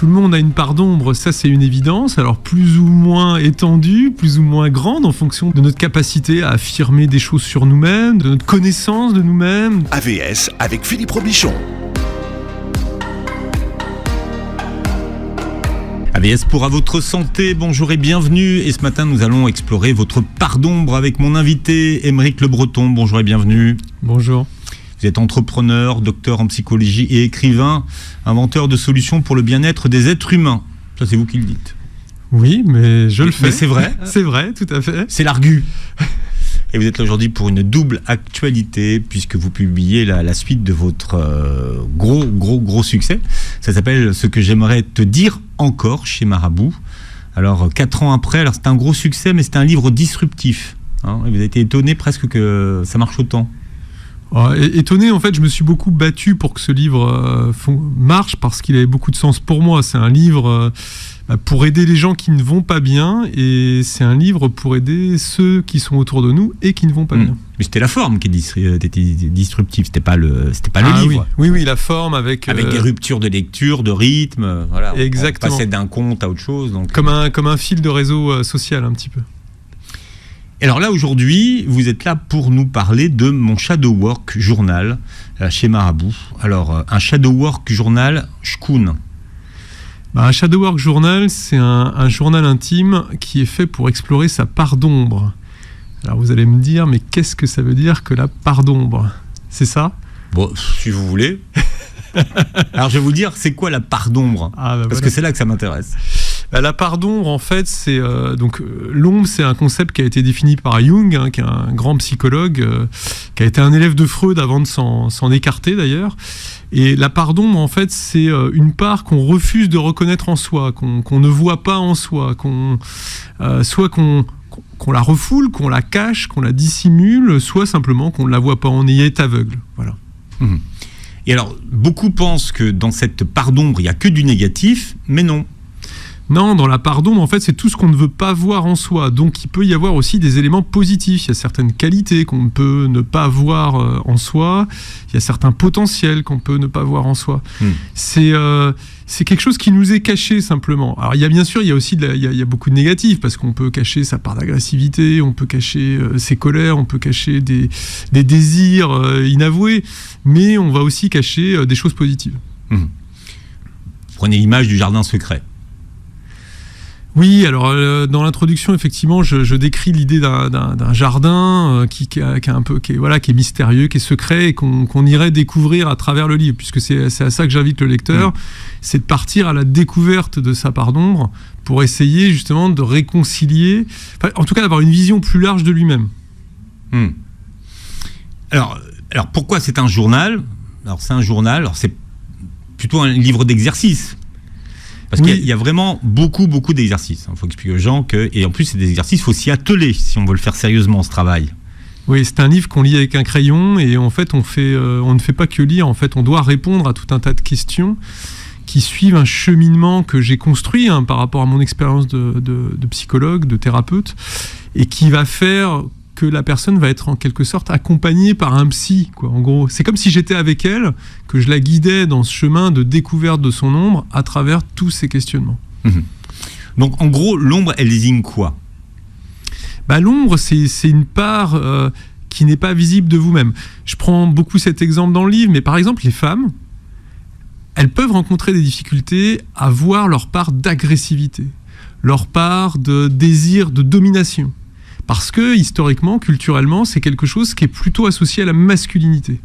Tout le monde a une part d'ombre, ça c'est une évidence, alors plus ou moins étendue, plus ou moins grande en fonction de notre capacité à affirmer des choses sur nous-mêmes, de notre connaissance de nous-mêmes. AVS avec Philippe Robichon. AVS pour À Votre Santé, bonjour et bienvenue. Et ce matin, nous allons explorer votre part d'ombre avec mon invité, Aymeric Le Breton. Bonjour et bienvenue. Bonjour. Vous êtes entrepreneur, docteur en psychologie et écrivain, inventeur de solutions pour le bien-être des êtres humains. Ça, c'est vous qui le dites. Oui, mais je le fais. Mais c'est vrai. C'est vrai, tout à fait. C'est l'argu. Et vous êtes là aujourd'hui pour une double actualité, puisque vous publiez la suite de votre gros succès. Ça s'appelle « Ce que j'aimerais te dire encore » chez Marabout. Alors, 4 ans après, alors c'est un gros succès, mais c'est un livre disruptif. Hein, et vous avez été étonné presque que ça marche autant. Étonné, en fait, je me suis beaucoup battu pour que ce livre marche, parce qu'il avait beaucoup de sens pour moi. C'est un livre pour aider les gens qui ne vont pas bien, et c'est un livre pour aider ceux qui sont autour de nous et qui ne vont pas bien. Mais c'était la forme qui était disruptive, c'était pas le livre. Oui, la forme avec des ruptures de lecture, de rythme, voilà. Exactement. On passait d'un conte à autre chose. Donc... Comme un fil de réseau social, un petit peu. Et alors là, aujourd'hui, vous êtes là pour nous parler de mon Shadow Work Journal chez Marabout. Alors, un Shadow Work Journal, Shkoun. Un Shadow Work Journal, c'est un journal intime qui est fait pour explorer sa part d'ombre. Alors vous allez me dire, mais qu'est-ce que ça veut dire que la part d'ombre ? C'est ça ? Bon, si vous voulez. Alors je vais vous dire, c'est quoi la part d'ombre ? Parce que c'est là que ça m'intéresse. La part d'ombre, en fait, c'est l'ombre, c'est un concept qui a été défini par Jung, qui est un grand psychologue, qui a été un élève de Freud avant de s'en écarter d'ailleurs. Et la part d'ombre, en fait, c'est une part qu'on refuse de reconnaître en soi, qu'on ne voit pas en soi, soit qu'on la refoule, qu'on la cache, qu'on la dissimule, soit simplement qu'on ne la voit pas, on y est aveugle. Voilà. Mmh. Et alors, beaucoup pensent que dans cette part d'ombre, il n'y a que du négatif, mais non. Non, dans la part d'ombre, en fait, c'est tout ce qu'on ne veut pas voir en soi. Donc, il peut y avoir aussi des éléments positifs. Il y a certaines qualités qu'on peut ne pas voir en soi. Il y a certains potentiels qu'on peut ne pas voir en soi. C'est quelque chose qui nous est caché, simplement. Alors, il y a aussi il y a beaucoup de négatifs, parce qu'on peut cacher sa part d'agressivité, on peut cacher ses colères, on peut cacher des désirs inavoués, mais on va aussi cacher des choses positives. Prenez l'image du jardin secret. Oui, alors dans l'introduction, effectivement, je décris l'idée d'un jardin qui est mystérieux, qui est secret, et qu'on irait découvrir à travers le livre, puisque c'est à ça que j'invite le lecteur, c'est de partir à la découverte de sa part d'ombre pour essayer justement de réconcilier, en tout cas d'avoir une vision plus large de lui-même. Alors pourquoi c'est un journal ? Alors c'est un journal, alors c'est plutôt un livre d'exercice. Parce qu'il y a vraiment beaucoup d'exercices. Il faut expliquer aux gens et en plus, c'est des exercices, il faut s'y atteler si on veut le faire sérieusement, ce travail. Oui, c'est un livre qu'on lit avec un crayon, et en fait, on ne fait pas que lire. En fait, on doit répondre à tout un tas de questions qui suivent un cheminement que j'ai construit par rapport à mon expérience de psychologue, de thérapeute, et qui va faire que la personne va être en quelque sorte accompagnée par un psy, quoi. En gros, c'est comme si j'étais avec elle, que je la guidais dans ce chemin de découverte de son ombre à travers tous ces questionnements. Donc en gros, l'ombre, elle désigne quoi ? L'ombre, c'est une part qui n'est pas visible de vous-même. Je prends beaucoup cet exemple dans le livre, mais par exemple, les femmes, elles peuvent rencontrer des difficultés à voir leur part d'agressivité, leur part de désir de domination. Parce que, historiquement, culturellement, c'est quelque chose qui est plutôt associé à la masculinité.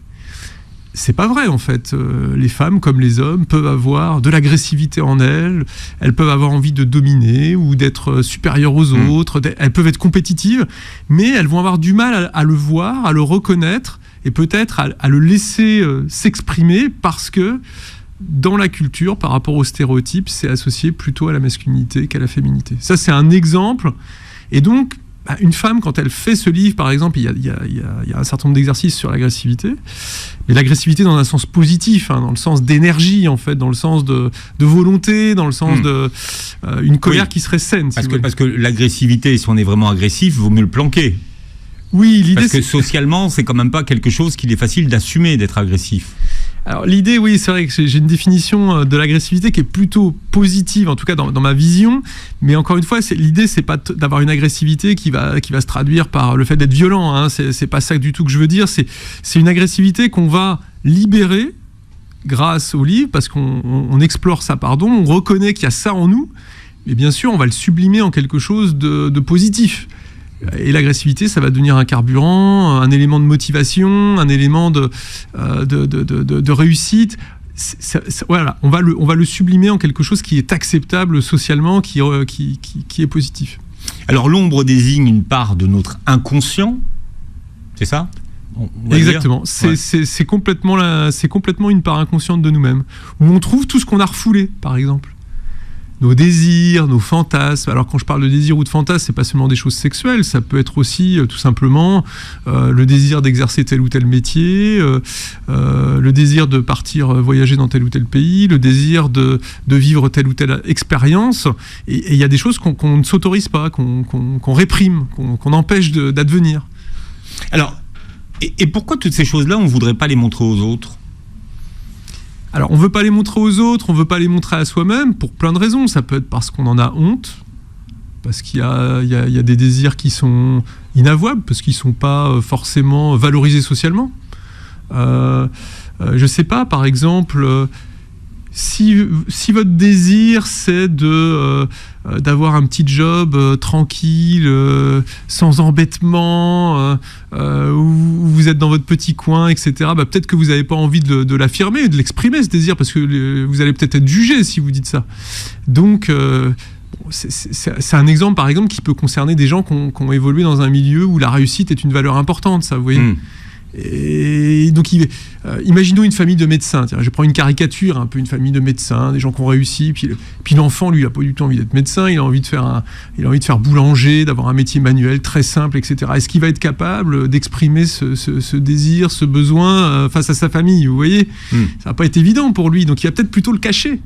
C'est pas vrai, en fait. Les femmes, comme les hommes, peuvent avoir de l'agressivité en elles, elles peuvent avoir envie de dominer ou d'être supérieures aux autres, elles peuvent être compétitives, mais elles vont avoir du mal à le voir, à le reconnaître, et peut-être à le laisser s'exprimer, parce que, dans la culture, par rapport aux stéréotypes, c'est associé plutôt à la masculinité qu'à la féminité. Ça, c'est un exemple. Et donc, une femme, quand elle fait ce livre, par exemple, il y a un certain nombre d'exercices sur l'agressivité, mais l'agressivité dans un sens positif, dans le sens d'énergie, en fait, dans le sens de volonté, dans le sens de une colère qui serait saine. Parce que l'agressivité, si on est vraiment agressif, il vaut mieux le planquer. Oui, l'idée, parce que socialement, c'est quand même pas quelque chose qu'il est facile d'assumer, d'être agressif. Alors l'idée, oui, c'est vrai que j'ai une définition de l'agressivité qui est plutôt positive, en tout cas dans ma vision. Mais encore une fois, l'idée, c'est pas d'avoir une agressivité qui va se traduire par le fait d'être violent. Hein. C'est pas ça du tout que je veux dire. C'est une agressivité qu'on va libérer grâce au livre, parce qu'on explore ça, on reconnaît qu'il y a ça en nous. Mais bien sûr, on va le sublimer en quelque chose de positif. Et l'agressivité, ça va devenir un carburant, un élément de motivation, un élément de réussite. Voilà, on va le sublimer en quelque chose qui est acceptable socialement, qui est positif. Alors l'ombre désigne une part de notre inconscient, c'est ça ? Exactement. C'est complètement une part inconsciente de nous-mêmes, où on trouve tout ce qu'on a refoulé, par exemple. Nos désirs, nos fantasmes. Alors quand je parle de désir ou de fantasme, c'est pas seulement des choses sexuelles, ça peut être aussi tout simplement le désir d'exercer tel ou tel métier, le désir de partir voyager dans tel ou tel pays, le désir de vivre telle ou telle expérience. Et il y a des choses qu'on ne s'autorise pas, qu'on réprime, qu'on empêche d'advenir. Alors, et pourquoi toutes ces choses-là, on ne voudrait pas les montrer aux autres ? Alors, on ne veut pas les montrer aux autres, on ne veut pas les montrer à soi-même pour plein de raisons. Ça peut être parce qu'on en a honte, parce qu'il y a des désirs qui sont inavouables, parce qu'ils ne sont pas forcément valorisés socialement. Je ne sais pas, par exemple, si votre désir, c'est d'avoir un petit job tranquille, sans embêtement, où vous êtes dans votre petit coin, etc., peut-être que vous n'avez pas envie de l'affirmer, de l'exprimer, ce désir, parce que vous allez peut-être être jugé si vous dites ça. Donc, c'est un exemple, par exemple, qui peut concerner des gens qui ont évolué dans un milieu où la réussite est une valeur importante, ça, vous voyez. Et donc, imaginons une famille de médecins. Je prends une caricature, un peu une famille de médecins, des gens qui ont réussi. Puis l'enfant, lui, il n'a pas du tout envie d'être médecin. Il a envie de faire boulanger, d'avoir un métier manuel très simple, etc. Est-ce qu'il va être capable d'exprimer ce désir, ce besoin face à sa famille ? Vous voyez, ça va pas être évident pour lui. Donc, il va peut-être plutôt le cacher.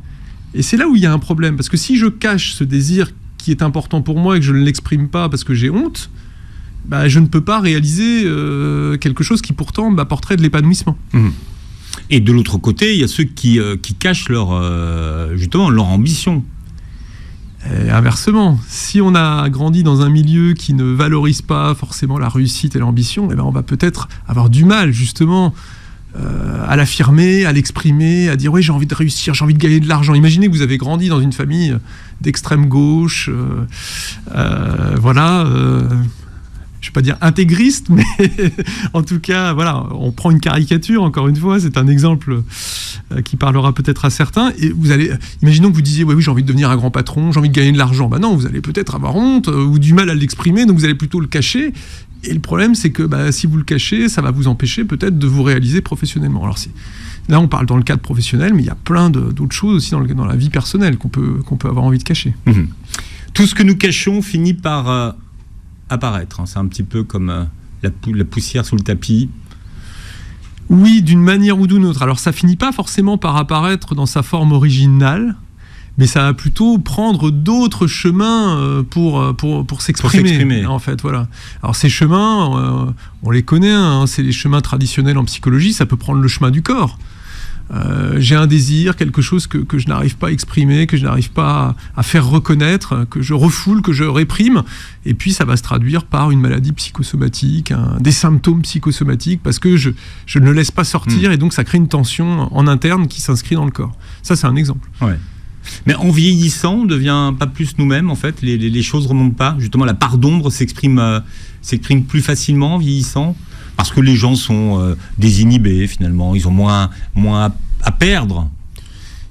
Et c'est là où il y a un problème, parce que si je cache ce désir qui est important pour moi et que je ne l'exprime pas parce que j'ai honte, je ne peux pas réaliser quelque chose qui pourtant m'apporterait de l'épanouissement. Et de l'autre côté, il y a ceux qui cachent leur ambition. Et inversement, si on a grandi dans un milieu qui ne valorise pas forcément la réussite et l'ambition, on va peut-être avoir du mal justement à l'affirmer, à l'exprimer, à dire oui, j'ai envie de réussir, j'ai envie de gagner de l'argent. Imaginez que vous avez grandi dans une famille d'extrême gauche, je ne vais pas dire intégriste, mais en tout cas, voilà, on prend une caricature, encore une fois, c'est un exemple qui parlera peut-être à certains, et imaginons que vous disiez, oui, j'ai envie de devenir un grand patron, j'ai envie de gagner de l'argent. Non, vous allez peut-être avoir honte ou du mal à l'exprimer, donc vous allez plutôt le cacher, et le problème, c'est que si vous le cachez, ça va vous empêcher peut-être de vous réaliser professionnellement. Alors là, on parle dans le cadre professionnel, mais il y a plein d'autres choses aussi dans la vie personnelle qu'on peut avoir envie de cacher. Tout ce que nous cachons finit par apparaître. C'est un petit peu comme la poussière sous le tapis. Oui, d'une manière ou d'une autre. Alors ça finit pas forcément par apparaître dans sa forme originale, mais ça va plutôt prendre d'autres chemins pour s'exprimer. En fait, voilà. Alors ces chemins, on les connaît, hein, c'est les chemins traditionnels en psychologie, ça peut prendre le chemin du corps. J'ai un désir, quelque chose que je n'arrive pas à exprimer, que je n'arrive pas à faire reconnaître, que je refoule, que je réprime, et puis ça va se traduire par une maladie psychosomatique, des symptômes psychosomatiques, parce que je ne le laisse pas sortir, et donc ça crée une tension en interne qui s'inscrit dans le corps. Ça, c'est un exemple. Ouais. Mais en vieillissant, on ne devient pas plus nous-mêmes, en fait. Les choses ne remontent pas. Justement, la part d'ombre s'exprime plus facilement en vieillissant. Parce que les gens sont désinhibés, finalement. Ils ont moins à perdre.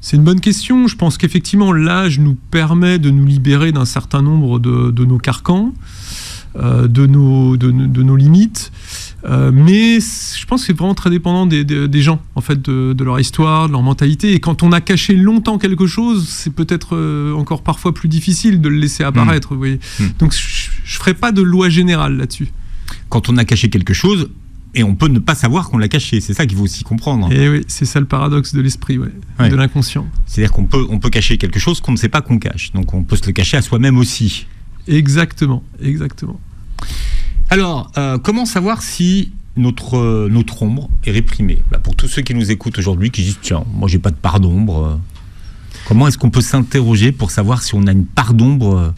C'est une bonne question. Je pense qu'effectivement, l'âge nous permet de nous libérer d'un certain nombre de nos carcans, de nos limites. Mais je pense que c'est vraiment très dépendant des gens, en fait, de leur histoire, de leur mentalité. Et quand on a caché longtemps quelque chose, c'est peut-être encore parfois plus difficile de le laisser apparaître. Vous voyez. Donc, je ne ferai pas de loi générale là-dessus. Quand on a caché quelque chose, et on peut ne pas savoir qu'on l'a caché, c'est ça qu'il faut aussi comprendre. Et oui, c'est ça le paradoxe de l'esprit, de l'inconscient. C'est-à-dire qu'on peut cacher quelque chose qu'on ne sait pas qu'on cache, donc on peut se le cacher à soi-même aussi. Exactement. Alors, comment savoir si notre ombre est réprimée. Pour tous ceux qui nous écoutent aujourd'hui, qui disent tiens, moi j'ai pas de part d'ombre, comment est-ce qu'on peut s'interroger pour savoir si on a une part d'ombre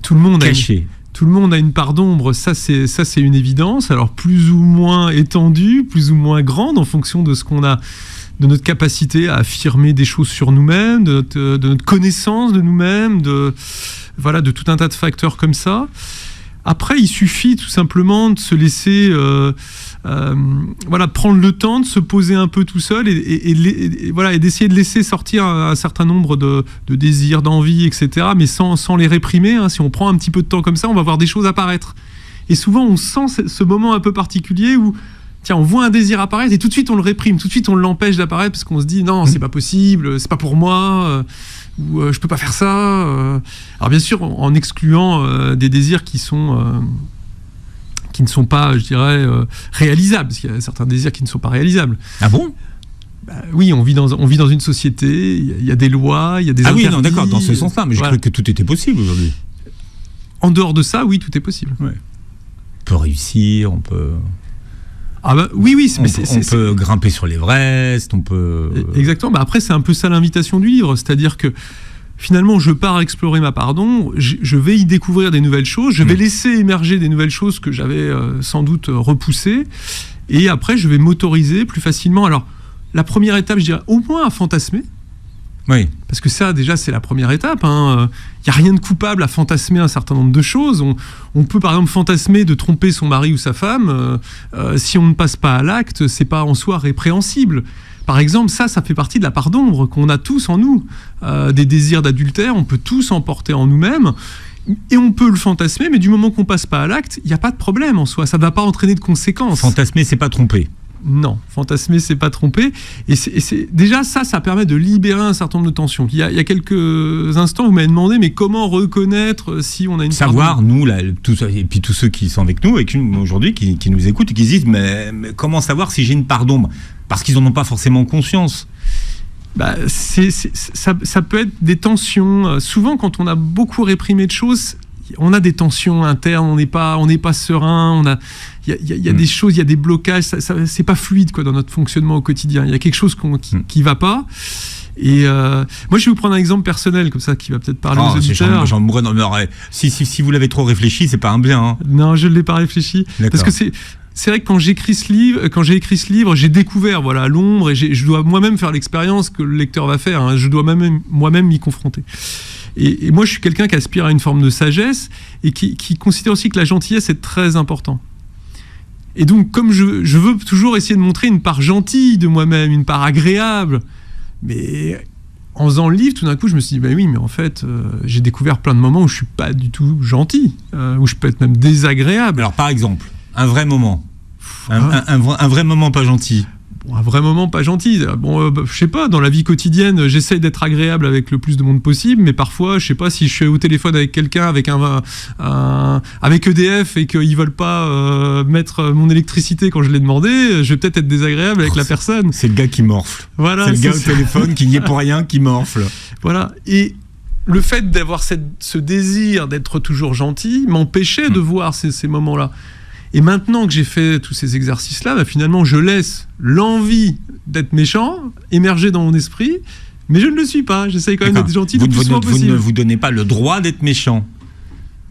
tout le monde cachée? Tout le monde a une part d'ombre, ça c'est une évidence, alors plus ou moins étendue, plus ou moins grande en fonction de ce qu'on a, de notre capacité à affirmer des choses sur nous-mêmes, de notre connaissance de nous-mêmes, de tout un tas de facteurs comme ça. Après, il suffit tout simplement de se laisser prendre le temps de se poser un peu tout seul et d'essayer de laisser sortir un certain nombre de désirs, d'envies, etc., mais sans les réprimer. Si on prend un petit peu de temps comme ça, on va voir des choses apparaître. Et souvent, on sent ce moment un peu particulier où on voit un désir apparaître et tout de suite on le réprime, tout de suite on l'empêche d'apparaître parce qu'on se dit non, c'est pas possible, c'est pas pour moi, ou je peux pas faire ça. Alors bien sûr, en excluant des désirs qui ne sont pas, je dirais, réalisables, parce qu'il y a certains désirs qui ne sont pas réalisables. Ah bon ? Oui, on vit dans une société, il y a des lois, il y a des interdits. Ah oui, non, d'accord, dans ce sens-là, mais je crois que tout était possible aujourd'hui. En dehors de ça, oui, tout est possible. Ouais. On peut réussir, on peut... Oui, on peut grimper sur l'Everest, on peut... Exactement, après c'est un peu ça l'invitation du livre, c'est-à-dire que finalement je pars explorer ma part d'ombre, je vais y découvrir des nouvelles choses, je vais laisser émerger des nouvelles choses que j'avais sans doute repoussées, et après je vais m'autoriser plus facilement. Alors la première étape, je dirais au moins à fantasmer. Oui. Parce que ça, déjà, c'est la première étape. Il n'y a rien de coupable à fantasmer un certain nombre de choses. On peut, par exemple, fantasmer de tromper son mari ou sa femme. Si on ne passe pas à l'acte, c'est pas en soi répréhensible. Par exemple, ça fait partie de la part d'ombre qu'on a tous en nous. Des désirs d'adultère, on peut tous en porter en nous-mêmes. Et on peut le fantasmer, mais du moment qu'on passe pas à l'acte, il n'y a pas de problème en soi. Ça ne va pas entraîner de conséquences. Fantasmer, c'est pas tromper. Non, fantasmer, c'est pas tromper. Et c'est déjà ça permet de libérer un certain nombre de tensions. Il y a quelques instants, vous m'avez demandé, mais comment reconnaître si on a une savoir, nous, là, et puis tous ceux qui sont avec nous aujourd'hui, qui nous écoutent et qui se disent, mais comment savoir si j'ai une part d'ombre ? Parce qu'ils n'en ont pas forcément conscience. Ça peut être des tensions. Souvent, quand on a beaucoup réprimé de choses, on a des tensions internes, on n'est pas serein, il y a des choses, il y a des blocages, c'est pas fluide dans notre fonctionnement au quotidien. Il y a quelque chose qui va pas. Et moi, je vais vous prendre un exemple personnel comme ça qui va peut-être parler aux auditeurs. J'en mourrais. Si vous l'avez trop réfléchi, c'est pas un bien. Hein. Non, je ne l'ai pas réfléchi. D'accord. Parce que c'est vrai que quand j'ai écrit ce livre, j'ai découvert l'ombre et je dois moi-même faire l'expérience que le lecteur va faire. Je dois moi-même m'y confronter. Et moi, je suis quelqu'un qui aspire à une forme de sagesse et qui considère aussi que la gentillesse est très important. Et donc, comme je veux toujours essayer de montrer une part gentille de moi-même, une part agréable, mais en faisant le livre, tout d'un coup, je me suis dit, oui, mais en fait, j'ai découvert plein de moments où je suis pas du tout gentil, où je peux être même désagréable. Alors, par exemple, un vrai moment, un vrai moment pas gentil. Un vrai moment pas gentil. Je sais pas, dans la vie quotidienne, j'essaye d'être agréable avec le plus de monde possible, mais parfois, je sais pas, si je suis au téléphone avec quelqu'un, avec EDF et qu'ils veulent pas mettre mon électricité quand je l'ai demandé, je vais peut-être être désagréable avec la personne. C'est le gars qui morfle. Voilà, c'est le gars au téléphone qui n'y est pour rien, qui morfle. Voilà. Et le fait d'avoir ce désir d'être toujours gentil m'empêchait de voir ces moments-là. Et maintenant que j'ai fait tous ces exercices-là, finalement, je laisse l'envie d'être méchant émerger dans mon esprit, mais je ne le suis pas. J'essaye quand même d'être gentil le plus souvent possible. Vous ne vous donnez pas le droit d'être méchant.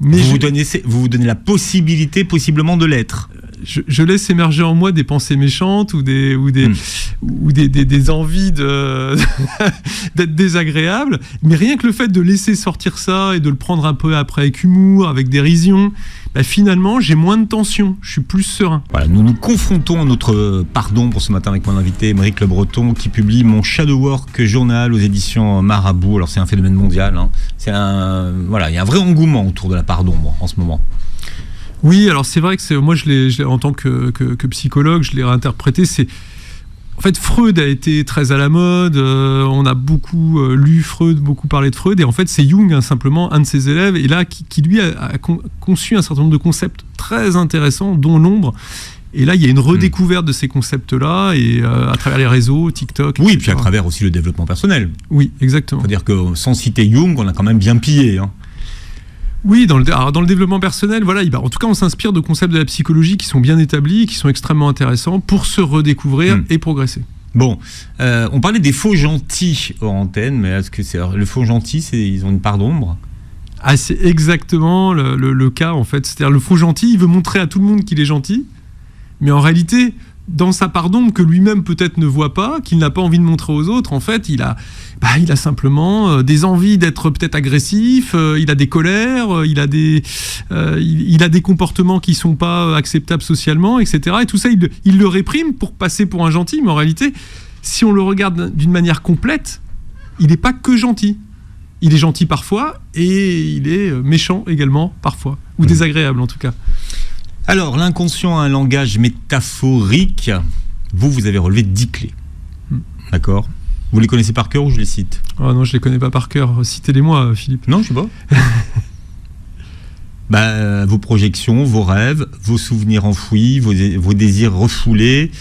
Mais vous vous donnez la possibilité, possiblement, de l'être. Je laisse émerger en moi des pensées méchantes ou des envies d'être désagréable. Mais rien que le fait de laisser sortir ça et de le prendre un peu après avec humour, avec dérision, finalement, j'ai moins de tension, je suis plus serein. Voilà, nous nous confrontons à notre part d'ombre ce matin avec mon invité Aymeric Le Breton qui publie Mon Shadow Work journal aux éditions Marabout. Alors c'est un phénomène mondial, hein. Il y a un vrai engouement autour de la part d'ombre en ce moment. Oui, alors c'est vrai que moi, en tant que psychologue, je l'ai réinterprété. En fait, Freud a été très à la mode. On a beaucoup lu Freud, beaucoup parlé de Freud. Et en fait, c'est Jung, simplement, un de ses élèves, et là, qui lui a conçu un certain nombre de concepts très intéressants, dont l'ombre. Et là, il y a une redécouverte de ces concepts-là, et à travers les réseaux, TikTok, etc. Oui, et puis à travers aussi le développement personnel. Oui, exactement. C'est-à-dire que sans citer Jung, on a quand même bien pillé, hein. Oui, dans le développement personnel, voilà, en tout cas, on s'inspire de concepts de la psychologie qui sont bien établis, qui sont extrêmement intéressants pour se redécouvrir et progresser. Bon, on parlait des faux gentils hors antenne, mais est-ce que le faux gentil, ils ont une part d'ombre ? Ah, c'est exactement le cas, en fait. C'est-à-dire, le faux gentil, il veut montrer à tout le monde qu'il est gentil, mais en réalité, dans sa part d'ombre que lui-même peut-être ne voit pas, qu'il n'a pas envie de montrer aux autres, en fait, il a simplement des envies d'être peut-être agressif, il a des colères, il a des comportements qui sont pas acceptables socialement, etc. Et tout ça, il le réprime pour passer pour un gentil, mais en réalité, si on le regarde d'une manière complète, il n'est pas que gentil. Il est gentil parfois et il est méchant également parfois, ou désagréable en tout cas. Alors, l'inconscient a un langage métaphorique. Vous avez relevé 10 clés. D'accord ? Vous les connaissez par cœur ou je les cite ? Oh non, je les connais pas par cœur. Citez-les-moi, Philippe. Non, je sais pas. Vos projections, vos rêves, vos souvenirs enfouis, vos désirs refoulés,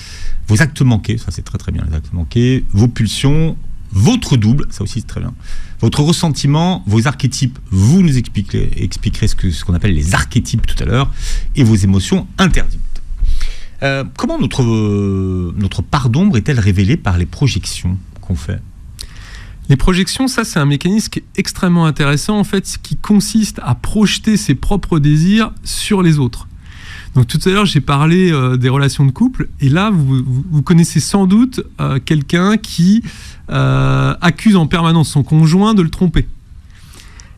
vos actes manqués, ça c'est très très bien les actes manqués, vos pulsions, votre double, ça aussi c'est très bien, votre ressentiment, vos archétypes, vous nous expliquerez ce qu'on appelle les archétypes tout à l'heure, et vos émotions interdites. Comment notre part d'ombre est-elle révélée par les projections qu'on fait ? Les projections, ça c'est un mécanisme qui est extrêmement intéressant en fait, qui consiste à projeter ses propres désirs sur les autres. Donc tout à l'heure j'ai parlé des relations de couple et là vous connaissez sans doute quelqu'un qui accuse en permanence son conjoint de le tromper.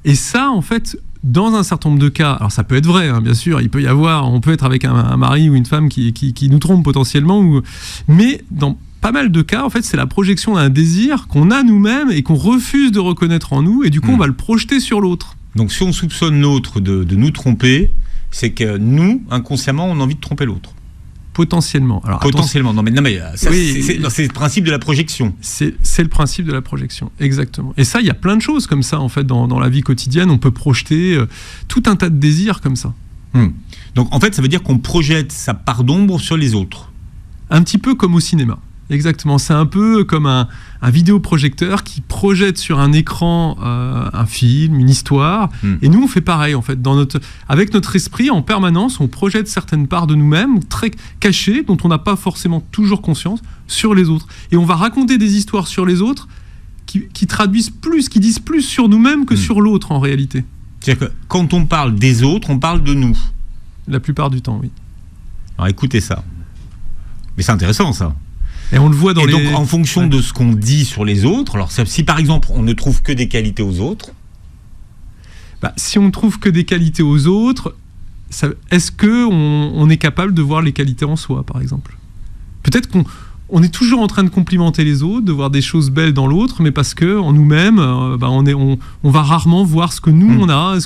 Et ça en fait, dans un certain nombre de cas, alors ça peut être vrai hein, bien sûr, on peut être avec un mari ou une femme qui nous trompe potentiellement, mais dans pas mal de cas, en fait, c'est la projection d'un désir qu'on a nous-mêmes et qu'on refuse de reconnaître en nous, et du coup, on va le projeter sur l'autre. Donc, si on soupçonne l'autre de nous tromper, c'est que nous, inconsciemment, on a envie de tromper l'autre. Potentiellement. Alors, potentiellement. Non, mais ça, oui, c'est le principe de la projection. C'est le principe de la projection, exactement. Et ça, il y a plein de choses comme ça, en fait, dans la vie quotidienne. On peut projeter tout un tas de désirs comme ça. Donc, en fait, ça veut dire qu'on projette sa part d'ombre sur les autres. Un petit peu comme au cinéma. Exactement, c'est un peu comme un vidéoprojecteur qui projette sur un écran un film, une histoire, et nous on fait pareil en fait. Avec notre esprit, en permanence, on projette certaines parts de nous-mêmes, très cachées, dont on n'a pas forcément toujours conscience, sur les autres. Et on va raconter des histoires sur les autres qui traduisent plus, qui disent plus sur nous-mêmes que sur l'autre en réalité. C'est-à-dire que quand on parle des autres, on parle de nous. La plupart du temps, oui. Alors écoutez ça. Mais c'est intéressant ça. Et on le voit dans donc, en fonction de ce qu'on dit sur les autres, alors si par exemple on ne trouve que des qualités aux autres, si on ne trouve que des qualités aux autres, est-ce qu'on est capable de voir les qualités en soi, par exemple ? Peut-être qu'on est toujours en train de complimenter les autres, de voir des choses belles dans l'autre, mais parce que en nous-mêmes, on va rarement voir ce que nous on a,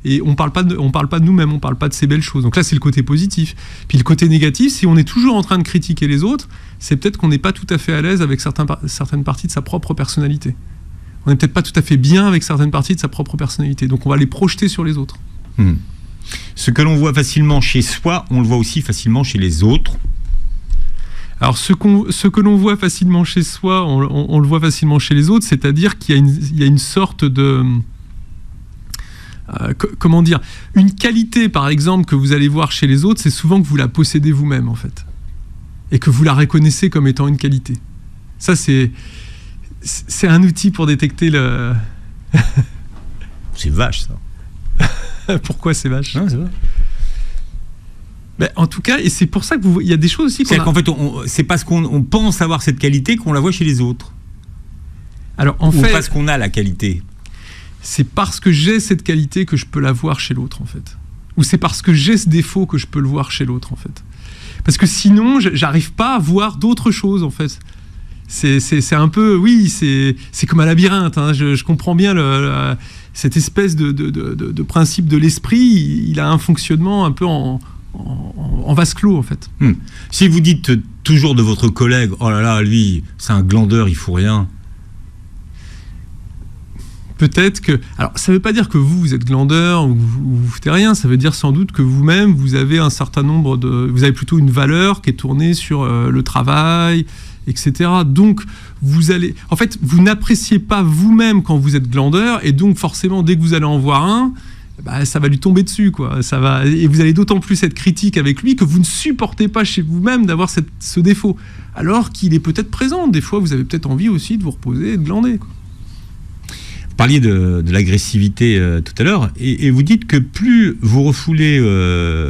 et on parle pas de nous-mêmes, on parle pas de ces belles choses. Donc là, c'est le côté positif. Puis le côté négatif, si on est toujours en train de critiquer les autres, c'est peut-être qu'on n'est pas tout à fait à l'aise avec certaines parties de sa propre personnalité. On n'est peut-être pas tout à fait bien avec certaines parties de sa propre personnalité. Donc on va les projeter sur les autres. Ce que l'on voit facilement chez soi, on le voit aussi facilement chez les autres. Alors ce que l'on voit facilement chez soi, on le voit facilement chez les autres, c'est-à-dire qu'il y a une sorte de... comment dire ? Une qualité, par exemple, que vous allez voir chez les autres, c'est souvent que vous la possédez vous-même, en fait. Et que vous la reconnaissez comme étant une qualité. Ça, c'est un outil pour détecter le... C'est vache, ça. Pourquoi c'est vache ? Non, c'est vrai. En tout cas, et c'est pour ça qu'il y a des choses aussi C'est qu'en fait, c'est parce qu'on pense avoir cette qualité qu'on la voit chez les autres. Alors, Ou parce qu'on a la qualité. C'est parce que j'ai cette qualité que je peux la voir chez l'autre, en fait. Ou c'est parce que j'ai ce défaut que je peux le voir chez l'autre, en fait. Parce que sinon, j'arrive pas à voir d'autres choses, en fait. C'est un peu... Oui, c'est comme un labyrinthe. Hein. Je comprends bien cette espèce de principe de l'esprit. Il a un fonctionnement un peu en vase clos, en fait. Si vous dites toujours de votre collègue, oh là là, lui, c'est un glandeur, il fout rien. Peut-être que... Alors, ça ne veut pas dire que vous êtes glandeur ou vous foutez rien, ça veut dire sans doute que vous-même, vous avez un certain nombre de... Vous avez plutôt une valeur qui est tournée sur le travail, etc. Donc, vous allez... En fait, vous n'appréciez pas vous-même quand vous êtes glandeur, et donc, forcément, dès que vous allez en voir un, ça va lui tomber dessus, quoi. Et vous allez d'autant plus être critique avec lui que vous ne supportez pas chez vous-même d'avoir ce défaut. Alors qu'il est peut-être présent. Des fois, vous avez peut-être envie aussi de vous reposer et de glander, quoi. Vous parliez de l'agressivité tout à l'heure, et vous dites que plus vous refoulez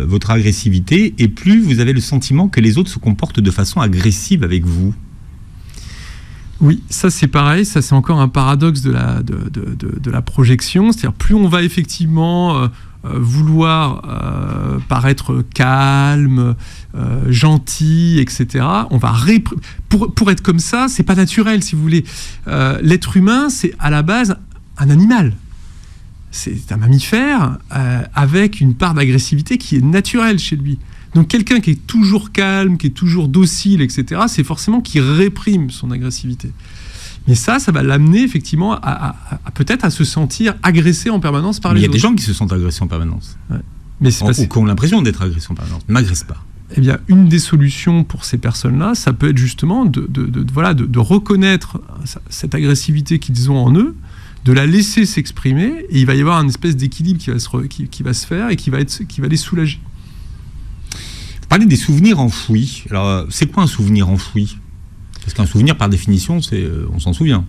votre agressivité, et plus vous avez le sentiment que les autres se comportent de façon agressive avec vous. Oui, ça c'est pareil, ça c'est encore un paradoxe de la projection, c'est-à-dire plus on va effectivement vouloir paraître calme, gentil, etc. On va pour être comme ça, c'est pas naturel, si vous voulez. L'être humain, c'est à la base un animal. C'est un mammifère avec une part d'agressivité qui est naturelle chez lui. Donc quelqu'un qui est toujours calme, qui est toujours docile, etc., c'est forcément qui réprime son agressivité. Mais ça va l'amener effectivement à peut-être à se sentir agressé en permanence par les autres. Il y a des gens qui se sentent agressés en permanence. Ouais. Mais c'est ou qui ont l'impression d'être agressés en permanence, ne m'agressent pas. Eh bien, une des solutions pour ces personnes-là, ça peut être justement de reconnaître cette agressivité qu'ils ont en eux, de la laisser s'exprimer, et il va y avoir une espèce d'équilibre qui va se faire et qui va les soulager. Vous parlez des souvenirs enfouis. Alors, c'est quoi un souvenir enfoui ? Parce qu'un souvenir, par définition, on s'en souvient.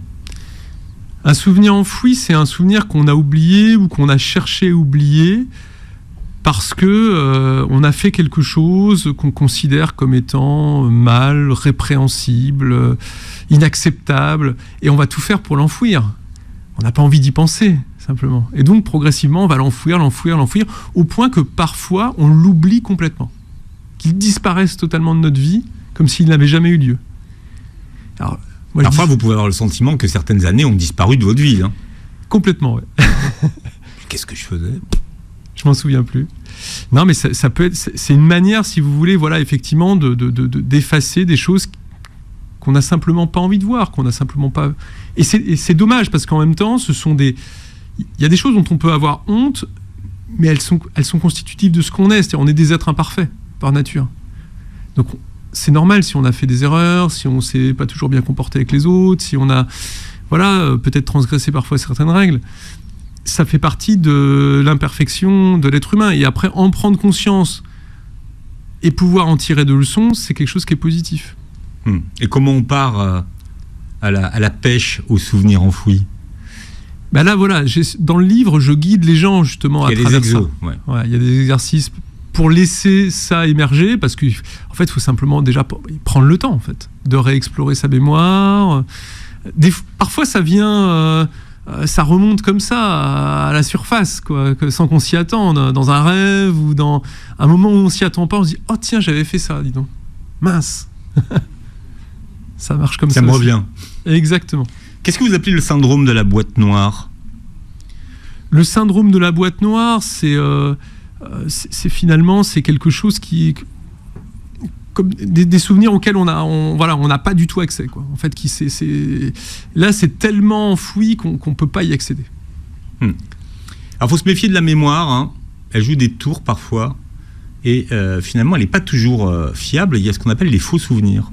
Un souvenir enfoui, c'est un souvenir qu'on a oublié ou qu'on a cherché à oublier parce que on a fait quelque chose qu'on considère comme étant mal, répréhensible, inacceptable, et on va tout faire pour l'enfouir. On n'a pas envie d'y penser, simplement. Et donc, progressivement, on va l'enfouir, au point que parfois, on l'oublie complètement. Qu'il disparaisse totalement de notre vie, comme s'il n'avait jamais eu lieu. Alors, parfois, vous pouvez avoir le sentiment que certaines années ont disparu de votre vie. Hein. Complètement, oui. Qu'est-ce que je faisais ? Je m'en souviens plus. Non, mais ça peut être... C'est une manière, si vous voulez, voilà, effectivement, d'effacer des choses qu'on n'a simplement pas envie de voir, qu'on n'a simplement pas... Et c'est dommage, parce qu'en même temps, il y a des choses dont on peut avoir honte, mais elles sont constitutives de ce qu'on est. C'est-à-dire, on est des êtres imparfaits, par nature. Donc, c'est normal si on a fait des erreurs, si on ne s'est pas toujours bien comporté avec les autres, si on a, peut-être transgressé parfois certaines règles. Ça fait partie de l'imperfection de l'être humain. Et après, en prendre conscience et pouvoir en tirer de leçons, c'est quelque chose qui est positif. Et comment on part à la pêche aux souvenirs enfouis ? Là, voilà, dans le livre, je guide les gens justement à travers ça. Il y a des exos, ouais. Il y a des exercices pour laisser ça émerger, parce qu'en fait, il faut simplement déjà prendre le temps, en fait, de réexplorer sa mémoire. Parfois, ça vient... ça remonte comme ça à la surface, quoi, sans qu'on s'y attende, dans un rêve ou dans un moment où on s'y attend pas, on se dit « Oh tiens, j'avais fait ça, dis donc. Mince !» Ça marche comme ça. Ça me revient. Exactement. Qu'est-ce que vous appelez le syndrome de la boîte noire ? Le syndrome de la boîte noire, c'est finalement quelque chose qui... comme des souvenirs auxquels on n'a pas du tout accès, quoi. En fait, là, c'est tellement enfoui qu'on peut pas y accéder. Alors, faut se méfier de la mémoire. Hein. Elle joue des tours parfois, et finalement, elle n'est pas toujours fiable. Il y a ce qu'on appelle les faux souvenirs.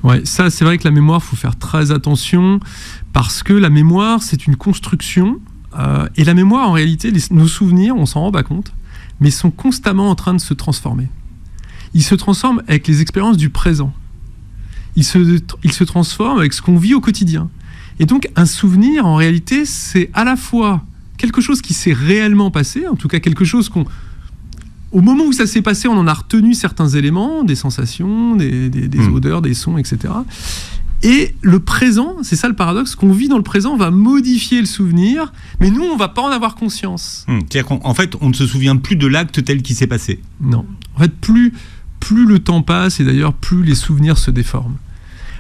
Ouais, ça, c'est vrai que la mémoire, faut faire très attention, parce que la mémoire, c'est une construction, et la mémoire, en réalité, nos souvenirs, on s'en rend pas compte, mais sont constamment en train de se transformer. Il se transforme avec les expériences du présent. Il se transforme avec ce qu'on vit au quotidien. Et donc, un souvenir, en réalité, c'est à la fois quelque chose qui s'est réellement passé, en tout cas quelque chose au moment où ça s'est passé, on en a retenu certains éléments, des sensations, des odeurs, des sons, etc. Et le présent, c'est ça le paradoxe, ce qu'on vit dans le présent va modifier le souvenir, mais nous, on ne va pas en avoir conscience. C'est-à-dire qu'en fait, on ne se souvient plus de l'acte tel qu'il s'est passé. Non. En fait, plus le temps passe, et d'ailleurs, plus les souvenirs se déforment.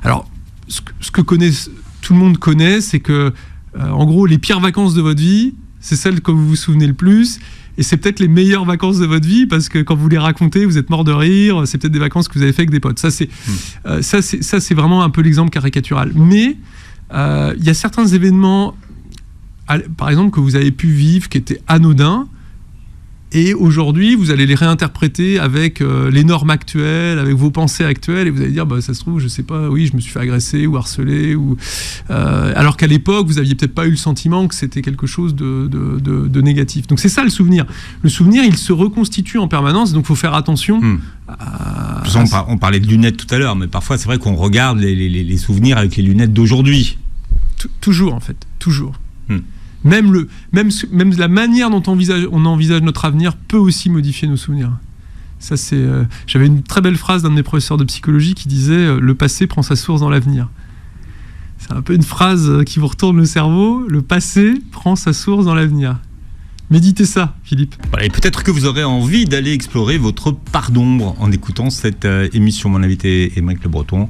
Alors, ce que tout le monde connaît, c'est que, en gros, les pires vacances de votre vie, c'est celles que vous vous souvenez le plus, et c'est peut-être les meilleures vacances de votre vie, parce que quand vous les racontez, vous êtes mort de rire, c'est peut-être des vacances que vous avez fait avec des potes. Ça, c'est vraiment un peu l'exemple caricatural. Mais il y a certains événements, par exemple, que vous avez pu vivre, qui étaient anodins, Et aujourd'hui, vous allez les réinterpréter avec les normes actuelles, avec vos pensées actuelles, et vous allez dire, bah, ça se trouve, je sais pas, oui, je me suis fait agresser ou harceler, alors qu'à l'époque, vous aviez peut-être pas eu le sentiment que c'était quelque chose de négatif. Donc c'est ça le souvenir. Le souvenir, il se reconstitue en permanence, donc il faut faire attention. On parlait de lunettes tout à l'heure, mais parfois c'est vrai qu'on regarde les souvenirs avec les lunettes d'aujourd'hui. Toujours, en fait, toujours. Même la manière dont on envisage notre avenir peut aussi modifier nos souvenirs. Ça, j'avais une très belle phrase d'un de mes professeurs de psychologie qui disait « Le passé prend sa source dans l'avenir ». C'est un peu une phrase qui vous retourne le cerveau. Le passé prend sa source dans l'avenir. Méditez ça, Philippe. Voilà, et peut-être que vous aurez envie d'aller explorer votre part d'ombre en écoutant cette émission. Mon invité est Mike Le Breton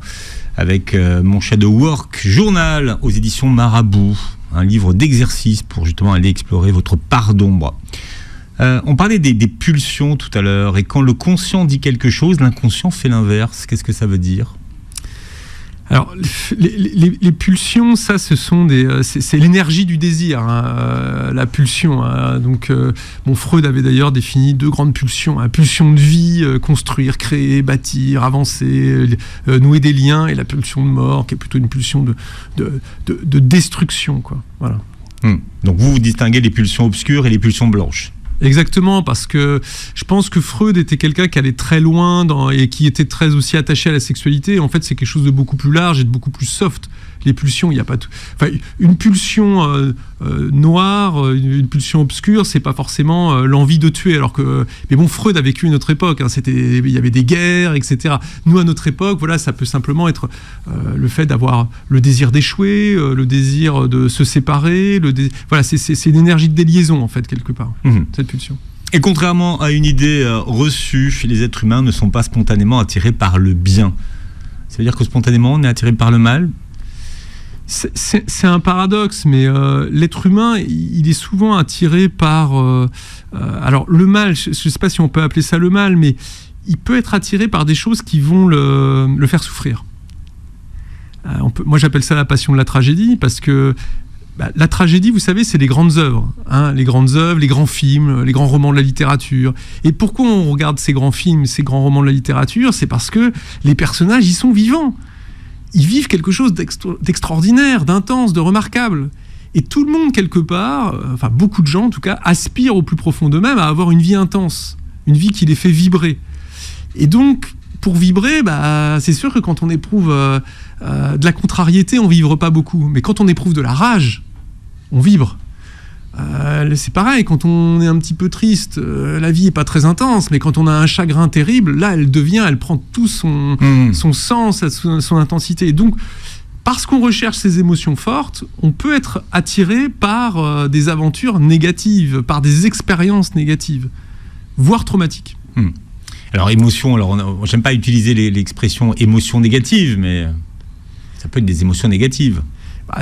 avec mon Shadow Work Journal aux éditions Marabout. Un livre d'exercice pour justement aller explorer votre part d'ombre. On parlait des pulsions tout à l'heure, et quand le conscient dit quelque chose, l'inconscient fait l'inverse. Qu'est-ce que ça veut dire ? Alors, les pulsions, ça, c'est l'énergie du désir, hein, la pulsion. Hein. Donc, Freud avait d'ailleurs défini 2 grandes pulsions. La pulsion de vie, construire, créer, bâtir, avancer, nouer des liens, et la pulsion de mort, qui est plutôt une pulsion de destruction, quoi. Voilà. Donc, vous distinguez les pulsions obscures et les pulsions blanches. Exactement, parce que je pense que Freud était quelqu'un qui allait très loin et qui était très aussi attaché à la sexualité. En fait, c'est quelque chose de beaucoup plus large et de beaucoup plus soft. Les pulsions, il n'y a pas tout. Enfin, une pulsion noire, une pulsion obscure, c'est pas forcément l'envie de tuer. Mais bon, Freud a vécu une autre époque. Hein, il y avait des guerres, etc. Nous, à notre époque, voilà, ça peut simplement être le fait d'avoir le désir d'échouer, le désir de se séparer. Voilà, c'est une énergie de déliaison, en fait, quelque part. Cette pulsion. Et contrairement à une idée reçue, les êtres humains ne sont pas spontanément attirés par le bien. Ça veut dire que spontanément, on est attiré par le mal ? C'est un paradoxe, mais l'être humain, il est souvent attiré par... alors, le mal, je ne sais pas si on peut appeler ça le mal, mais il peut être attiré par des choses qui vont le faire souffrir. Moi, j'appelle ça la passion de la tragédie, parce que la tragédie, vous savez, c'est les grandes œuvres. Hein, les grandes œuvres, les grands films, les grands romans de la littérature. Et pourquoi on regarde ces grands films, ces grands romans de la littérature ? C'est parce que les personnages, ils sont vivants. Ils vivent quelque chose d'extraordinaire, d'intense, de remarquable. Et tout le monde, quelque part, enfin beaucoup de gens en tout cas, aspirent au plus profond d'eux-mêmes à avoir une vie intense, une vie qui les fait vibrer. Et donc, pour vibrer, c'est sûr que quand on éprouve de la contrariété, on ne vibre pas beaucoup. Mais quand on éprouve de la rage, on vibre. C'est pareil, quand on est un petit peu triste, la vie n'est pas très intense, mais quand on a un chagrin terrible, là, elle prend tout son sens, son intensité. Et donc, parce qu'on recherche ces émotions fortes, on peut être attiré par des aventures négatives, par des expériences négatives, voire traumatiques. Alors, émotion, j'aime pas utiliser l'expression émotion négative, mais ça peut être des émotions négatives.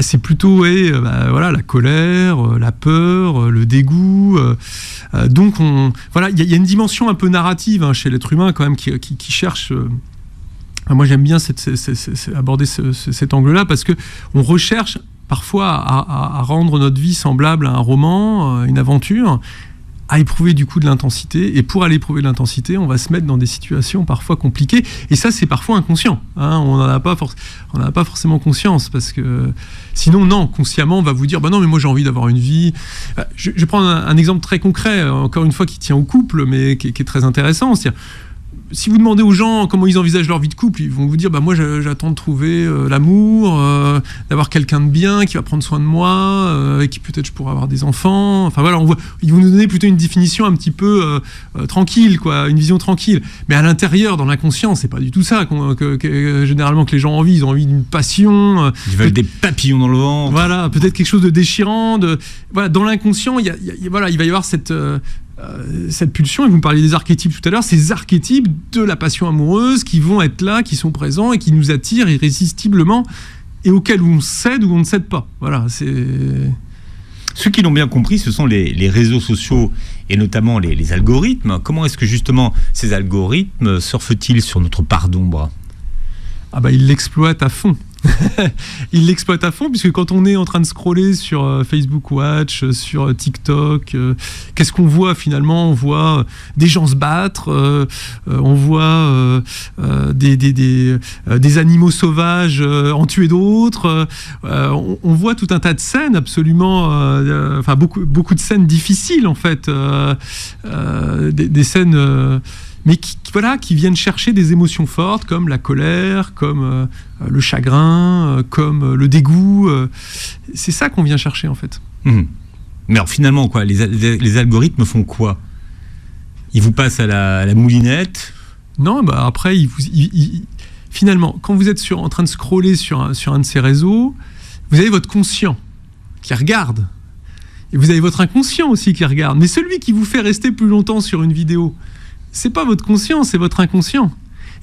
C'est plutôt la colère, la peur, le dégoût. Donc, il y a une dimension un peu narrative chez l'être humain quand même qui cherche. Moi, j'aime bien aborder cet angle-là parce que on recherche parfois à rendre notre vie semblable à un roman, une aventure, à éprouver du coup de l'intensité. Et pour aller éprouver de l'intensité, on va se mettre dans des situations parfois compliquées. Et ça, c'est parfois inconscient. Hein, on n'en a pas forcément conscience. Parce que sinon, non, consciemment, on va vous dire non, mais moi j'ai envie d'avoir une vie. Je prends un exemple très concret, encore une fois, qui tient au couple, mais qui est très intéressant. C'est-à-dire, si vous demandez aux gens comment ils envisagent leur vie de couple, ils vont vous dire moi j'attends de trouver l'amour, d'avoir quelqu'un de bien qui va prendre soin de moi, et qui peut-être je pourrais avoir des enfants. Enfin voilà, ils vont nous donner plutôt une définition un petit peu tranquille, quoi, une vision tranquille. Mais à l'intérieur, dans l'inconscient, c'est pas du tout ça généralement que les gens ont envie. Ils ont envie d'une passion. Ils veulent des papillons dans le ventre. Voilà, peut-être quelque chose de déchirant. Voilà, dans l'inconscient, il va y avoir cette pulsion, et vous me parliez des archétypes tout à l'heure, ces archétypes de la passion amoureuse qui vont être là, qui sont présents et qui nous attirent irrésistiblement et auxquels on cède ou on ne cède pas. Voilà, Ceux qui l'ont bien compris, ce sont les réseaux sociaux et notamment les algorithmes. Comment est-ce que justement ces algorithmes surfent-ils sur notre part d'ombre ? Ils l'exploitent à fond. Ils l'exploitent à fond, puisque quand on est en train de scroller sur Facebook Watch, sur TikTok, qu'est-ce qu'on voit finalement ? On voit des gens se battre, on voit des animaux sauvages en tuer d'autres, on voit tout un tas de scènes absolument, beaucoup de scènes difficiles en fait, des scènes... mais qui viennent chercher des émotions fortes comme la colère, comme le chagrin, comme le dégoût. C'est ça qu'on vient chercher en fait. Mais alors finalement, quoi, les algorithmes font quoi ? Ils vous passent à la moulinette ? Non, après, finalement, quand vous êtes en train de scroller sur un de ces réseaux, vous avez votre conscient qui regarde. Et vous avez votre inconscient aussi qui regarde. Mais celui qui vous fait rester plus longtemps sur une vidéo, c'est pas votre conscient, c'est votre inconscient.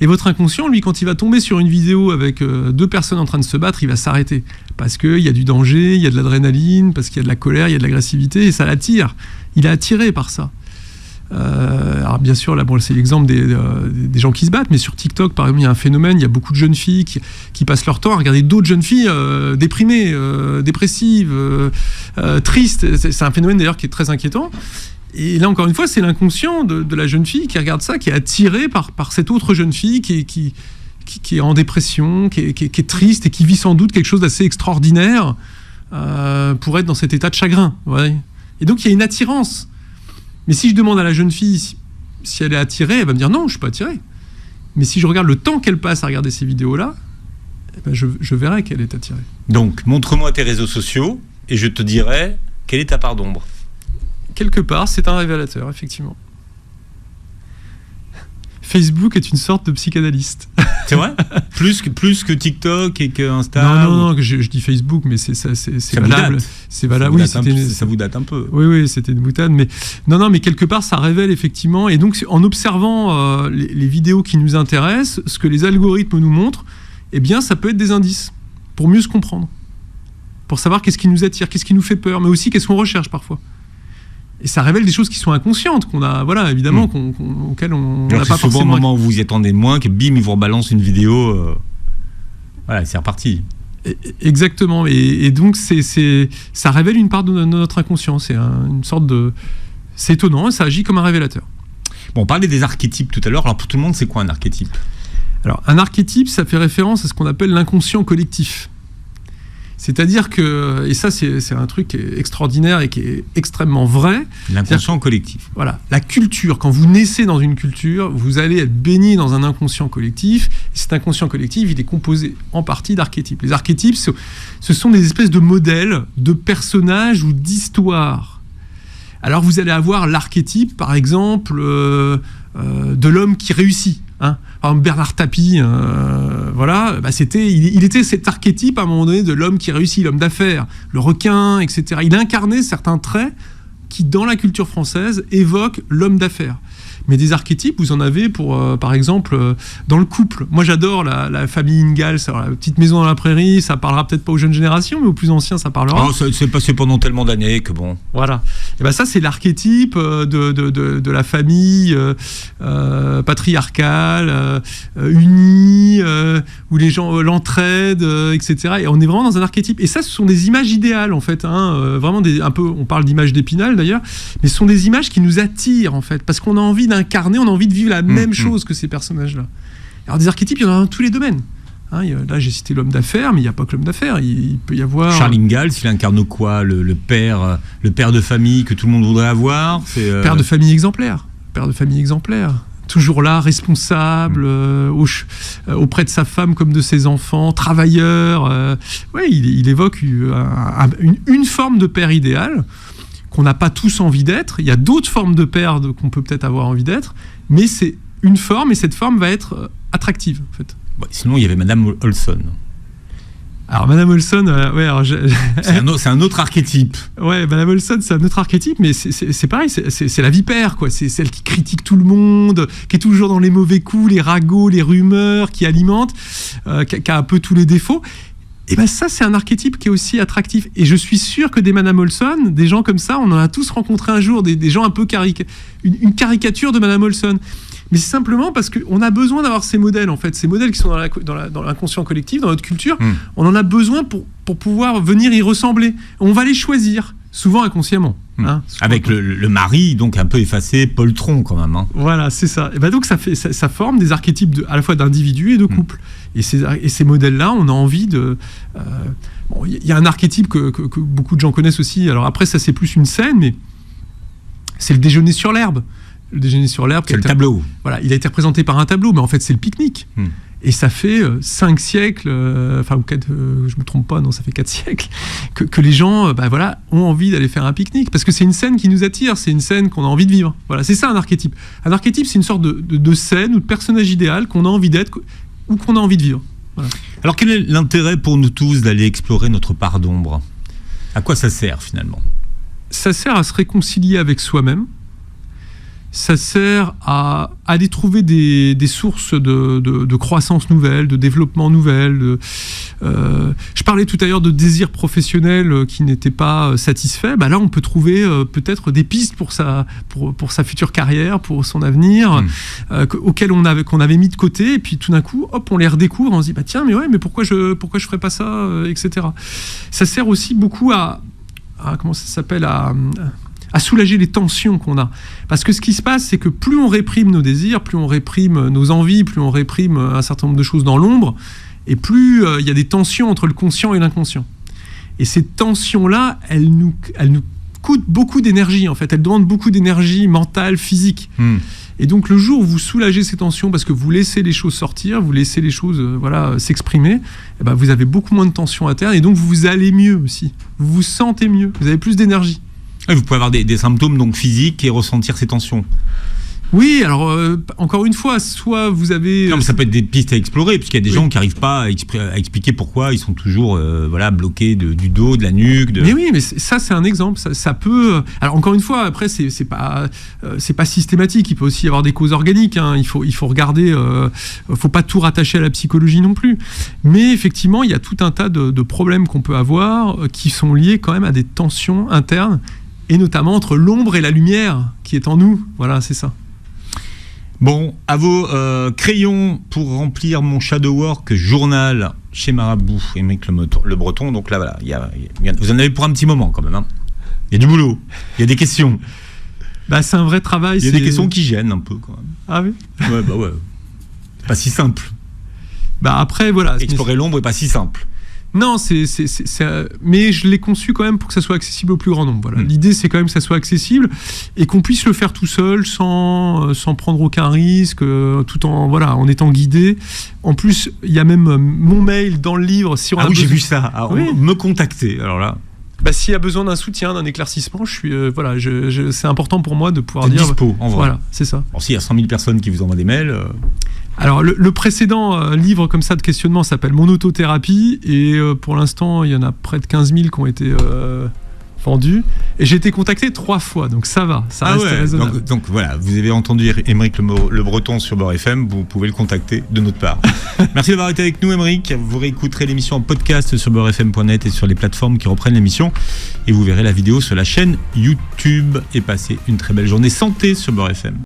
Et votre inconscient, lui, quand il va tomber sur une vidéo avec deux personnes en train de se battre, il va s'arrêter. Parce qu'il y a du danger, il y a de l'adrénaline, parce qu'il y a de la colère, il y a de l'agressivité, et ça l'attire. Il est attiré par ça. Alors bien sûr, là, c'est l'exemple des gens qui se battent, mais sur TikTok, par exemple, il y a un phénomène, il y a beaucoup de jeunes filles qui passent leur temps à regarder d'autres jeunes filles déprimées, dépressives, tristes. C'est un phénomène d'ailleurs qui est très inquiétant. Et là, encore une fois, c'est l'inconscient de la jeune fille qui regarde ça, qui est attiré par cette autre jeune fille qui est en dépression, qui est triste et qui vit sans doute quelque chose d'assez extraordinaire pour être dans cet état de chagrin. Ouais. Et donc, il y a une attirance. Mais si je demande à la jeune fille si elle est attirée, elle va me dire non, je ne suis pas attirée. Mais si je regarde le temps qu'elle passe à regarder ces vidéos-là, je verrai qu'elle est attirée. Donc, montre-moi tes réseaux sociaux et je te dirai quelle est ta part d'ombre. Quelque part, c'est un révélateur, effectivement. Facebook est une sorte de psychanalyste. C'est vrai ? plus que TikTok et que Insta. Non, je dis Facebook, mais c'est valable. C'est valable. Oui, ça vous date un peu. Oui, c'était une boutade, mais mais quelque part, ça révèle effectivement. Et donc, en observant les vidéos qui nous intéressent, ce que les algorithmes nous montrent, eh bien, ça peut être des indices pour mieux se comprendre, pour savoir qu'est-ce qui nous attire, qu'est-ce qui nous fait peur, mais aussi qu'est-ce qu'on recherche parfois. Et ça révèle des choses qui sont inconscientes, qu'on a, évidemment, auxquelles on n'a pas forcément... C'est souvent au moment où vous y attendez moins que bim, ils vous rebalancent une vidéo. Voilà, c'est reparti. Exactement. Et donc, ça révèle une part de notre inconscient. C'est une sorte de... C'est étonnant, ça agit comme un révélateur. Bon, on parlait des archétypes tout à l'heure. Alors, pour tout le monde, c'est quoi un archétype ? Alors, un archétype, ça fait référence à ce qu'on appelle l'inconscient collectif. C'est-à-dire que, et ça c'est un truc extraordinaire et qui est extrêmement vrai. L'inconscient collectif. Voilà, la culture, quand vous naissez dans une culture, vous allez être baigné dans un inconscient collectif. Et cet inconscient collectif, il est composé en partie d'archétypes. Les archétypes, ce sont des espèces de modèles, de personnages ou d'histoires. Alors vous allez avoir l'archétype, par exemple, de l'homme qui réussit. Par exemple, Bernard Tapie, il était cet archétype à un moment donné de l'homme qui réussit, l'homme d'affaires, le requin, etc. Il incarnait certains traits qui, dans la culture française, évoquent l'homme d'affaires. Mais des archétypes, vous en avez par exemple, dans le couple. Moi, j'adore la famille Ingalls, la petite maison dans la prairie. Ça parlera peut-être pas aux jeunes générations, mais aux plus anciens, ça parlera. C'est passé pendant tellement d'années que bon. Voilà. Et ça, c'est l'archétype de la famille patriarcale, unie, où les gens l'entraide, etc. Et on est vraiment dans un archétype. Et ça, ce sont des images idéales, en fait. Vraiment un peu. On parle d'images d'Épinal, d'ailleurs, mais ce sont des images qui nous attirent, en fait, parce qu'on a envie d'incarner, on a envie de vivre la même chose que ces personnages-là. Alors des archétypes, il y en a dans tous les domaines. Là, j'ai cité l'homme d'affaires, mais il n'y a pas que l'homme d'affaires. Il peut y avoir... Charles Ingalls, il incarne quoi ? Le père de famille que tout le monde voudrait avoir. Père de famille exemplaire. Toujours là, responsable, auprès de sa femme comme de ses enfants, travailleur. Il évoque une forme de père idéal qu'on n'a pas tous envie d'être. Il y a d'autres formes de pères qu'on peut peut-être avoir envie d'être, mais c'est une forme, et cette forme va être attractive, en fait. Sinon, il y avait Madame Olson. Alors, Madame Olson, c'est un autre archétype. Ouais, Madame Olson, c'est un autre archétype, mais c'est pareil, c'est la vipère, quoi. C'est celle qui critique tout le monde, qui est toujours dans les mauvais coups, les ragots, les rumeurs, qui alimente, qui a un peu tous les défauts. Et ben ça, c'est un archétype qui est aussi attractif. Et je suis sûr que des Madame Olson, des gens comme ça, on en a tous rencontré un jour, des gens un peu une caricature de Madame Olson. Mais c'est simplement parce qu'on a besoin d'avoir ces modèles, en fait, ces modèles qui sont dans l'inconscient collectif, dans notre culture. On en a besoin pour pouvoir venir y ressembler. On va les choisir, souvent inconsciemment. Hein, avec le mari, donc un peu effacé, poltron quand même. Hein. Voilà, c'est ça. Et ben donc ça forme des archétypes à la fois d'individus et de couples. Et ces modèles-là, on a envie de... Il y a un archétype que beaucoup de gens connaissent aussi. Alors après, ça c'est plus une scène, mais c'est le déjeuner sur l'herbe. Le déjeuner sur l'herbe. C'est le tableau. Voilà, il a été représenté par un tableau, mais en fait c'est le pique-nique. Et ça fait 5 siècles, enfin, ou 4, je me trompe pas, non, ça fait 4 siècles, que les gens ont envie d'aller faire un pique-nique. Parce que c'est une scène qui nous attire, c'est une scène qu'on a envie de vivre. Voilà, c'est ça un archétype. Un archétype, c'est une sorte de scène ou de personnage idéal qu'on a envie d'être ou qu'on a envie de vivre. Voilà. Alors quel est l'intérêt pour nous tous d'aller explorer notre part d'ombre ? À quoi ça sert finalement ? Ça sert à se réconcilier avec soi-même. Ça sert à aller trouver des sources de croissance nouvelles, de développement nouvelles. Je parlais tout à l'heure de désirs professionnels qui n'étaient pas satisfaits. Là, on peut trouver peut-être des pistes pour sa future carrière, pour son avenir, auxquelles qu'on avait mis de côté. Et puis tout d'un coup, hop, on les redécouvre. On se dit, tiens, mais pourquoi je ferais pas ça, etc. Ça sert aussi beaucoup à comment ça s'appelle, à soulager les tensions qu'on a. Parce que ce qui se passe, c'est que plus on réprime nos désirs, plus on réprime nos envies, plus on réprime un certain nombre de choses dans l'ombre, et plus il y a des tensions entre le conscient et l'inconscient. Et ces tensions-là, elles nous coûtent beaucoup d'énergie, en fait. Elles demandent beaucoup d'énergie mentale, physique. Et donc, le jour où vous soulagez ces tensions, parce que vous laissez les choses sortir, vous laissez les choses s'exprimer, vous avez beaucoup moins de tensions internes, et donc vous allez mieux aussi. Vous vous sentez mieux, vous avez plus d'énergie. Vous pouvez avoir des symptômes donc physiques et ressentir ces tensions. Oui, alors encore une fois, soit vous avez... Non, mais ça peut être des pistes à explorer, puisqu'il y a des gens qui n'arrivent pas à expliquer pourquoi ils sont toujours bloqués du dos, de la nuque. Mais oui, mais ça c'est un exemple. Ça peut... Alors encore une fois, après c'est pas systématique. Il peut aussi y avoir des causes organiques. Hein. Il faut regarder. Faut pas tout rattacher à la psychologie non plus. Mais effectivement, il y a tout un tas de problèmes qu'on peut avoir qui sont liés quand même à des tensions internes, et notamment entre l'ombre et la lumière qui est en nous. Voilà, c'est ça. Bon, à vos crayons pour remplir mon shadow work journal chez Marabout, Aymeric Le Breton. Donc là, voilà, vous en avez pour un petit moment quand même. Hein. Il y a du boulot, il y a des questions. C'est un vrai travail. Il y a des questions qui gênent un peu quand même. Ah oui ? Ouais. C'est pas si simple. Après, voilà. Explorer l'ombre est pas si simple. Non, mais je l'ai conçu quand même pour que ça soit accessible au plus grand nombre. Voilà. L'idée, c'est quand même que ça soit accessible et qu'on puisse le faire tout seul, sans prendre aucun risque, tout en étant guidé. En plus, il y a même mon mail dans le livre. Si on a j'ai vu ça. Me contacter. Alors là. S'il y a besoin d'un soutien, d'un éclaircissement, c'est important pour moi de pouvoir dire. Dispo, en vrai. Voilà, c'est ça. Alors, s'il y a 100 000 personnes qui vous envoient des mails. Alors, le précédent livre comme ça de questionnement s'appelle Mon autothérapie, et pour l'instant, il y en a près de 15 000 qui ont été vendus. Et j'ai été contacté 3 fois, donc ça va, ça reste raisonnable. Donc voilà, vous avez entendu Aymeric Le Breton sur Beurre FM, vous pouvez le contacter de notre part. Merci d'avoir été avec nous, Aymeric. Vous réécouterez l'émission en podcast sur beurrefm.net et sur les plateformes qui reprennent l'émission. Et vous verrez la vidéo sur la chaîne YouTube. Et passez une très belle journée santé sur Beurre FM.